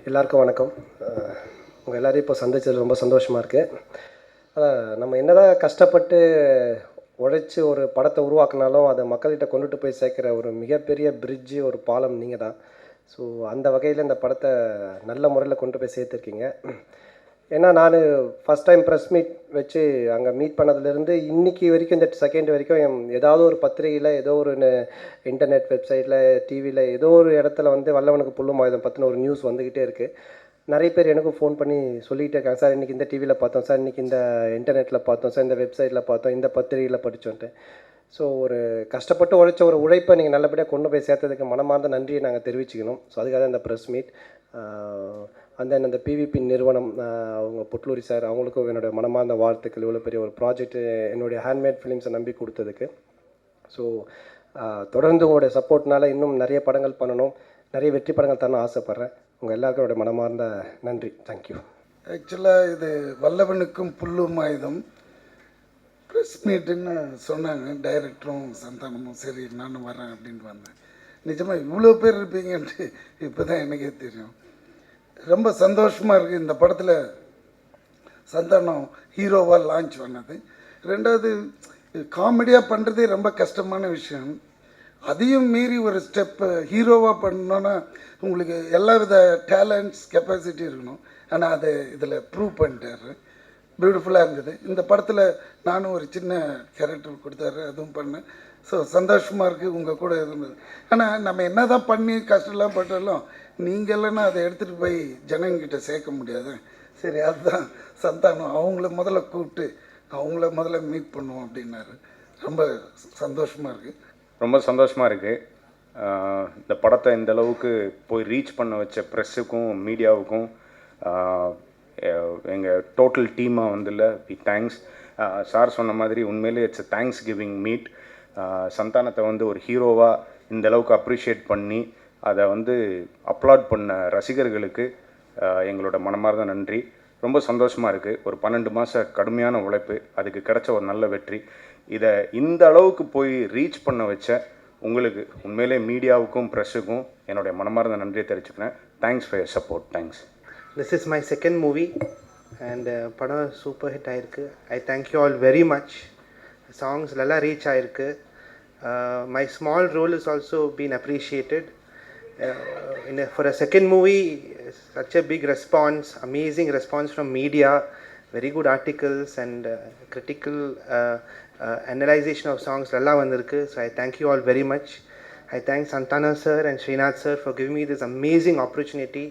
எல்லாருக்கும் வணக்கம். உங்கள் எல்லோரையும் இப்போ சந்திச்சது ரொம்ப சந்தோஷமாக இருக்குது. அதான் நம்ம என்னதான் கஷ்டப்பட்டு உழைச்சி ஒரு படத்தை உருவாக்குனாலும் அதை மக்கள்கிட்ட கொண்டுட்டு போய் சேர்க்குற ஒரு மிகப்பெரிய பிரிட்ஜு, ஒரு பாலம் நீங்கள் தான். ஸோ அந்த வகையில் இந்த படத்தை நல்ல முறையில் கொண்டு போய் சேர்த்துருக்கீங்க. ஏன்னா நான் ஃபஸ்ட் டைம் ப்ரெஸ் மீட் வச்சு அங்கே மீட் பண்ணதுலேருந்து இன்றைக்கி வரைக்கும், இந்த செகண்ட் வரைக்கும் ஏதாவது ஒரு பத்திரிகையில், ஏதோ ஒரு இன்டர்நெட் வெப்சைட்டில், டிவியில், ஏதோ ஒரு இடத்துல வந்து வல்லவனுக்கு புல்லும் ஆயுதம் பற்றின ஒரு நியூஸ் வந்துக்கிட்டே இருக்குது. நிறைய பேர் எனக்கும் ஃபோன் பண்ணி சொல்லிகிட்டே இருக்காங்க, சார் இன்றைக்கி இந்த டிவியில் பார்த்தோம், சார் இன்றைக்கி இந்த இன்டர்நெட்டில் பார்த்தோம், சார் இந்த வெப்சைட்டில் பார்த்தோம், இந்த பத்திரிகையில் படித்தோன்ட்டு. ஸோ ஒரு கஷ்டப்பட்டு உழைச்ச ஒரு உழைப்பை நீங்கள் நல்லபடியாக கொண்டு போய் சேர்த்ததுக்கு மனமார்ந்த நன்றியை நாங்கள் தெரிவிச்சுக்கணும். ஸோ அதுக்காக தான் இந்த ப்ரெஸ் மீட். அந்த அந்த பிவிபி நிறுவனம், அவங்க புட்லூரி சார், அவங்களுக்கும் என்னுடைய மனமார்ந்த வாழ்த்துக்கள். இவ்வளோ பெரிய ஒரு ப்ராஜெக்ட் என்னுடைய ஹேண்ட்மேட் ஃபிலிம்ஸை நம்பி கொடுத்ததுக்கு. ஸோ தொடர்ந்து உங்களுடைய சப்போர்ட்னால இன்னும் நிறைய படங்கள் பண்ணணும், நிறைய வெற்றி படங்கள் தரணும் ஆசைப்பட்றேன். உங்கள் எல்லாருக்கும் என்னுடைய மனமார்ந்த நன்றி. தேங்க்யூ. ஆக்சுவலாக இது வல்லவனுக்கும் புல்லும் ஆயுதம் ப்ரெஸ் மீட்டுன்னு சொன்னாங்க. டைரக்டரும் சந்தானமும் சரி நானும் வரேன் அப்படின்னு வந்தேன். நிஜமாக இவ்வளோ பேர் இருப்பீங்கன்ட்டு இப்போ தான் எனக்கே தெரியும். ரொம்ப சந்தோஷமாக இருக்குது. இந்த படத்தில் சந்தானம் ஹீரோவாக லான்ச் பண்ணது. ரெண்டாவது, காமெடியாக பண்ணுறதே ரொம்ப கஷ்டமான விஷயம். அதையும் மீறி ஒரு ஸ்டெப்பு ஹீரோவாக பண்ணணுன்னா உங்களுக்கு எல்லா வித டேலண்ட்ஸ், கெப்பாசிட்டி இருக்கணும். ஆனால் அதை இதில் ப்ரூவ் பண்ணிட்டாரு. பியூட்டிஃபுல்லாக இருந்தது. இந்த படத்தில் நானும் ஒரு சின்ன கேரக்டர் கொடுத்தாரு, அதுவும் பண்ணேன். ஸோ சந்தோஷமாக இருக்குது உங்கள் கூட இருந்தது. ஆனால் நம்ம என்ன தான் பண்ணி கஷ்டம்லாம் பட்டாலும் நீங்கள் இல்லைன்னா அதை எடுத்துகிட்டு போய் ஜனங்கிட்ட சேர்க்க முடியாது. சரி, அதுதான் சந்தானம் அவங்கள முதல்ல கூப்பிட்டு அவங்கள முதல்ல மீட் பண்ணுவோம் அப்படின்னாரு. ரொம்ப சந்தோஷமாக இருக்குது. ரொம்ப சந்தோஷமாக இருக்குது. இந்த படத்தை இந்த அளவுக்கு போய் ரீச் பண்ண வச்ச ப்ரெஸ்ஸுக்கும் மீடியாவுக்கும் எங்கள் டோட்டல் டீமாக வந்துல தேங்க்ஸ். சார் சொன்ன மாதிரி உண்மையிலே it's a thanksgiving meet. சந்தானத்தை வந்து ஒரு ஹீரோவாக இந்த அளவுக்கு அப்ரிஷியேட் பண்ணி அதை வந்து அப்லாட் பண்ண ரசிகர்களுக்கு எங்களோட மனமார்ந்த நன்றி. ரொம்ப சந்தோஷமாக இருக்குது. ஒரு 12 மாத கடுமையான உழைப்பு, அதுக்கு கிடைச்ச ஒரு நல்ல வெற்றி. இதை இந்த அளவுக்கு போய் ரீச் பண்ண வச்ச உங்களுக்கு உண்மையிலே மீடியாவுக்கும் ப்ரெஸ்ஸுக்கும் என்னுடைய மனமார்ந்த நன்றியை தெரிவிச்சுக்கிறேன். Thanks for your support. Thanks. This is my second movie and படம் சூப்பர் ஹிட் ஆயிருக்கு. I thank you all very much. Songs நல்லா ரீச் ஆயிருக்கு. My small role has also been appreciated. For a second movie, such a big response, amazing response from media, very good articles and critical analyzation of songs நல்லா வந்திருக்கு. So I thank you all very much. I thank Santana sir and Srinath sir for giving me this amazing opportunity.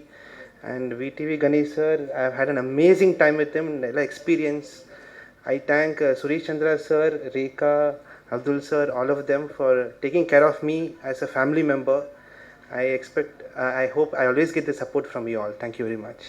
And VTV Ganesh sir, I have had an amazing time with him, experience. I thank Suresh Chandra sir, Rekha, Abdul sir, all of them for taking care of me as a family member. I hope I always get the support from you all. Thank you very much.